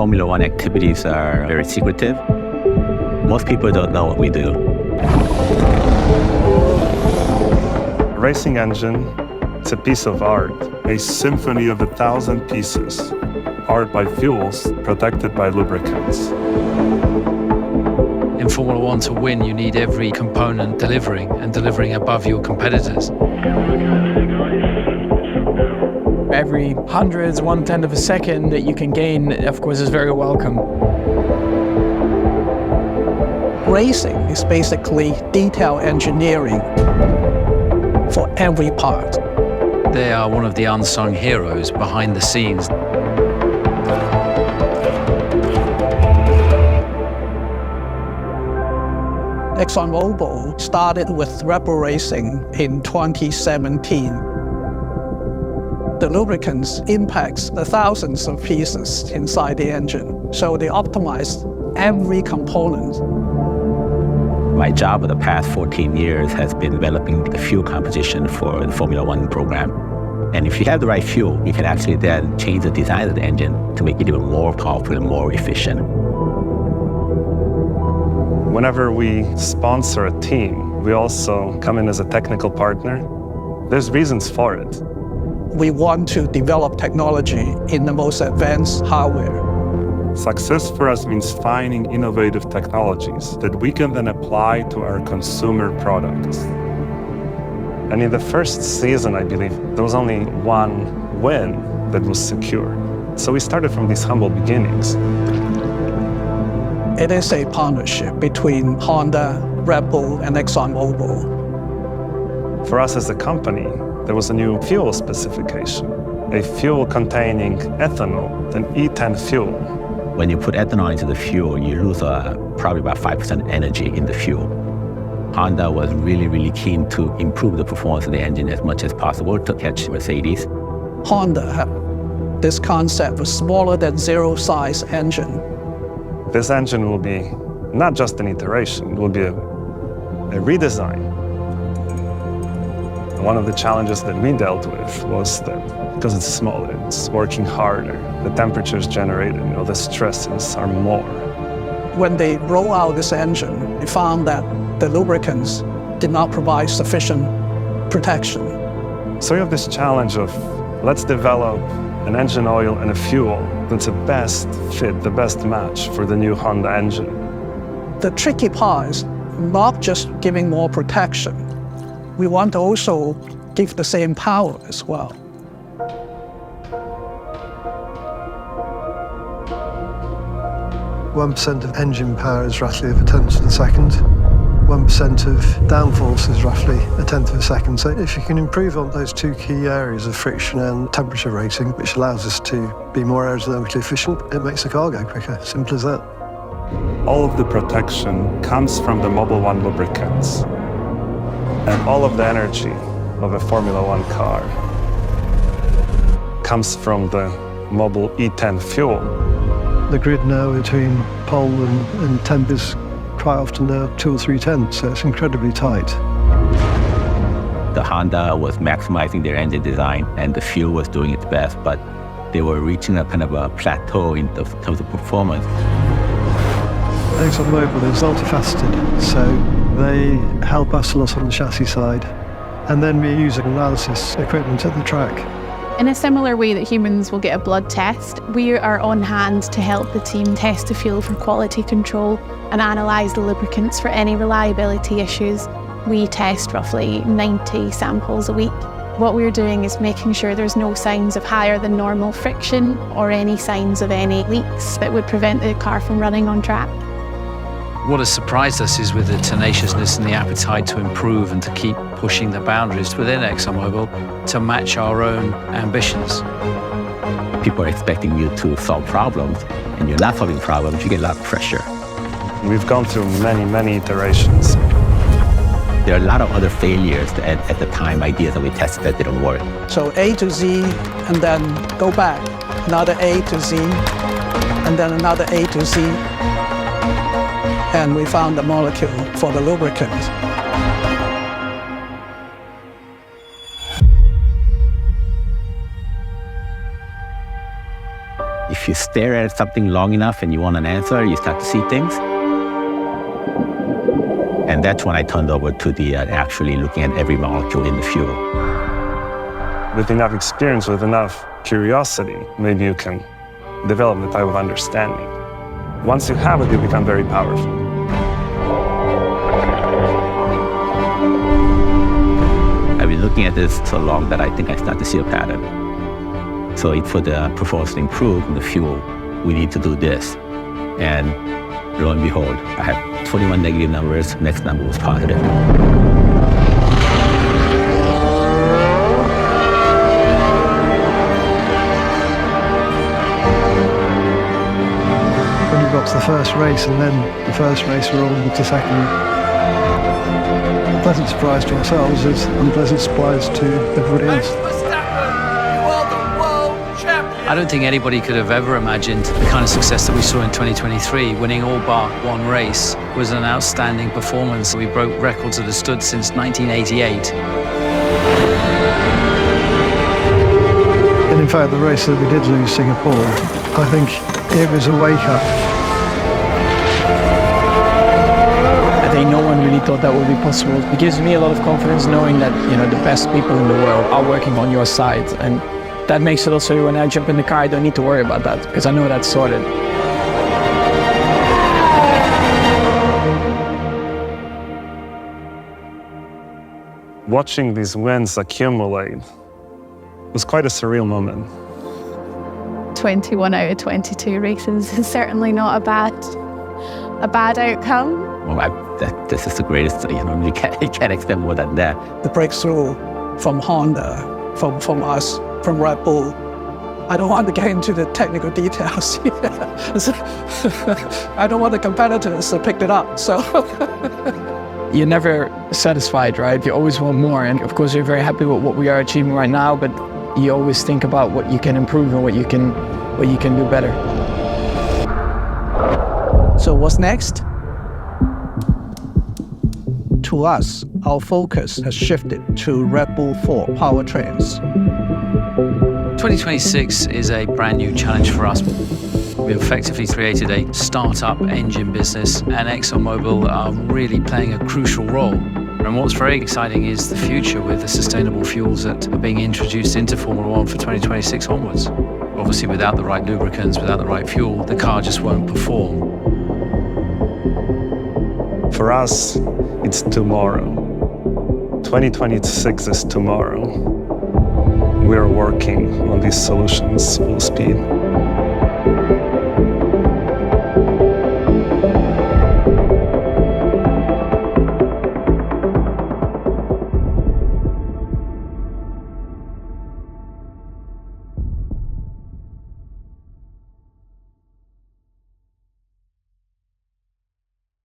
Formula One activities are very secretive. Most people don't know what we do. A racing engine is a piece of art, a symphony of 1,000 pieces, powered by fuels, protected by lubricants. In Formula One, to win, you need every component delivering and delivering above your competitors. Every hundredth, 1/10 of a second that you can gain, of course, is very welcome. Racing is basically detail engineering for every part. They are one of the unsung heroes behind the scenes. Exxon Mobil started with Rebel Racing in 2017. The lubricants impacts the thousands of pieces inside the engine, so they optimized every component. My job for the past 14 years has been developing the fuel composition for the Formula One program. And if you have the right fuel, you can actually then change the design of the engine to make it even more powerful and more efficient. Whenever we sponsor a team, we also come in as a technical partner. There's reasons for it. We want to develop technology in the most advanced hardware. Success for us means finding innovative technologies that we can then apply to our consumer products. And in the first season, I believe, there was only one win that was secure. So we started from these humble beginnings. It is a partnership between Honda, Red Bull, and Exxon Mobil. For us as a company, there was a new fuel specification, a fuel containing ethanol, an E10 fuel. When you put ethanol into the fuel, you lose probably about 5% energy in the fuel. Honda was really keen to improve the performance of the engine as much as possible to catch Mercedes. Honda had this concept of smaller than zero size engine. This engine will be not just an iteration, it will be a redesign. One of the challenges that we dealt with was that because it's smaller, it's working harder, the temperatures generated, the stresses are more. When they roll out this engine, they found that the lubricants did not provide sufficient protection. So we have this challenge of let's develop an engine oil and a fuel that's the best fit, the best match for the new Honda engine. The tricky part is not just giving more protection. We want to also give the same power as well. One percent of engine power is roughly 1/10 of a second. 1% of downforce is roughly 1/10 of a second. So if you can improve on those two key areas of friction and temperature rating, which allows us to be more aerodynamically efficient, it makes the car go quicker. Simple as that. All of the protection comes from the Mobil 1 lubricants. And all of the energy of a Formula One car comes from the Mobil E10 fuel. The grid now between pole and temp is quite often 2 or 3 tenths, so it's incredibly tight. The Honda was maximizing their engine design and the fuel was doing its best, but they were reaching a kind of a plateau in terms of performance. Exxon Mobil is multifaceted, so they help us a lot on the chassis side, and then we use analysis equipment at the track. In a similar way that humans will get a blood test, we are on hand to help the team test the fuel for quality control and analyse the lubricants for any reliability issues. We test roughly 90 samples a week. What we're doing is making sure there's no signs of higher than normal friction or any signs of any leaks that would prevent the car from running on track. What has surprised us is with the tenaciousness and the appetite to improve and to keep pushing the boundaries within Exxon Mobil to match our own ambitions. People are expecting you to solve problems, and you're not solving problems, you get a lot of pressure. We've gone through many iterations. There are a lot of other failures at the time, ideas that we tested that didn't work. So A to Z, and then go back, another A to Z, and then another A to Z. And we found the molecule for the lubricant. If you stare at something long enough and you want an answer, you start to see things. And that's when I turned over to the actually looking at every molecule in the fuel. With enough experience, with enough curiosity, maybe you can develop the type of understanding. Once you have it, you become very powerful. I've been looking at this so long that I think I start to see a pattern. So for the performance to improve in the fuel, we need to do this. And lo and behold, I have 21 negative numbers, next number was positive. When you got to the first race and then the first race we're on to second, pleasant surprise to ourselves is unpleasant surprise to everybody else. I don't think anybody could have ever imagined the kind of success that we saw in 2023. Winning all bar one race was an outstanding performance. We broke records that have stood since 1988. And in fact, the race that we did lose, Singapore, I think it was a wake-up. I think no one really thought that would be possible. It gives me a lot of confidence knowing that, you know, the best people in the world are working on your side. And that makes it also, when I jump in the car, I don't need to worry about that because I know that's sorted. Watching these wins accumulate was quite a surreal moment. 21 out of 22 races is certainly not a bad outcome. Well, this is the greatest, you can't expect more than that. The breakthrough from Honda, from us, from Red Bull. I don't want to get into the technical details here. I don't want the competitors to pick it up, so. You're never satisfied, right? You always want more. And of course, you're very happy with what we are achieving right now, but you always think about what you can improve and what you can do better. So what's next? To us, our focus has shifted to Red Bull 4 powertrains. 2026 is a brand new challenge for us. We've effectively created a startup engine business, and Exxon Mobil are really playing a crucial role. And what's very exciting is the future with the sustainable fuels that are being introduced into Formula One for 2026 onwards. Obviously, without the right lubricants, without the right fuel, the car just won't perform. For us, it's tomorrow. 2026 is tomorrow. We are working on these solutions full speed.